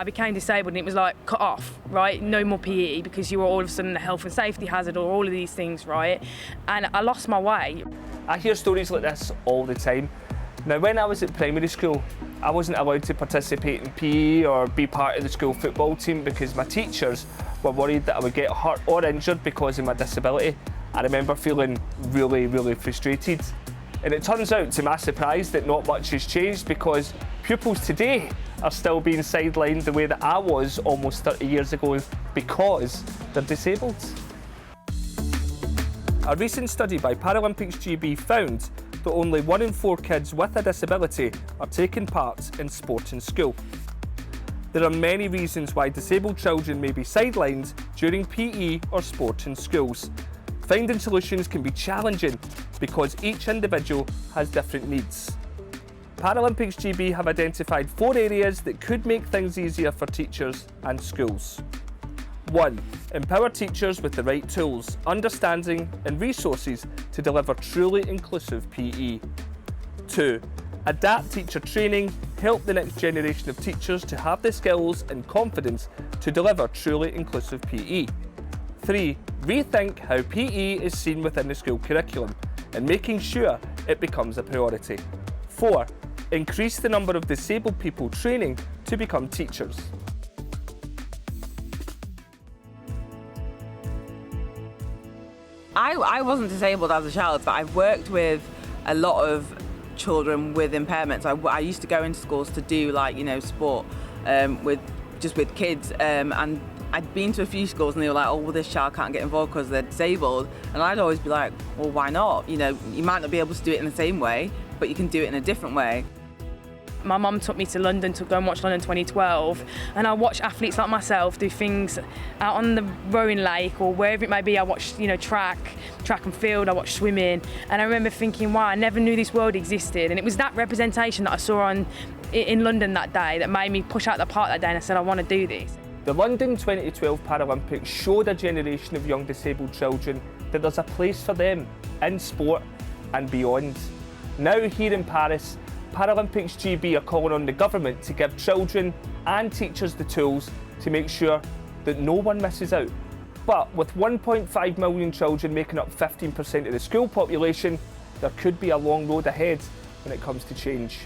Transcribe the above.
I became disabled and it was like cut off, right? No more PE because you were all of a sudden a health and safety hazard or all of these things, right? And I lost my way. I hear stories like this all the time. Now, when I was at primary school, I wasn't allowed to participate in PE or be part of the school football team because my teachers were worried that I would get hurt or injured because of my disability. I remember feeling really frustrated. And it turns out, to my surprise, that not much has changed because pupils today are still being sidelined the way that I was almost 30 years ago because they're disabled. A recent study by ParalympicsGB found that only 1 in 4 kids with a disability are taking part in sport in school. There are many reasons why disabled children may be sidelined during PE or sport in schools. Finding solutions can be challenging because each individual has different needs. ParalympicsGB have identified 4 areas that could make things easier for teachers and schools. 1. Empower teachers with the right tools, understanding and resources to deliver truly inclusive PE. 2. Adapt teacher training, help the next generation of teachers to have the skills and confidence to deliver truly inclusive PE. 3. Rethink how PE is seen within the school curriculum and making sure it becomes a priority. 4. Increase the number of disabled people training to become teachers. I wasn't disabled as a child, but I've worked with a lot of children with impairments. I used to go into schools to do sport with kids, and I'd been to a few schools and they were like, oh, well, this child can't get involved because they're disabled. And I'd always be like, well, why not? You might not be able to do it in the same way, but you can do it in a different way. My mum took me to London to go and watch London 2012, and I watched athletes like myself do things out on the rowing lake or wherever it may be. I watched, track and field, I watched swimming, and I remember thinking, wow, I never knew this world existed. And it was that representation that I saw in London that day that made me push out the park that day, and I said, I want to do this. The London 2012 Paralympics showed a generation of young disabled children that there's a place for them in sport and beyond. Now here in Paris, ParalympicsGB are calling on the government to give children and teachers the tools to make sure that no one misses out. But with 1.5 million children making up 15% of the school population, there could be a long road ahead when it comes to change.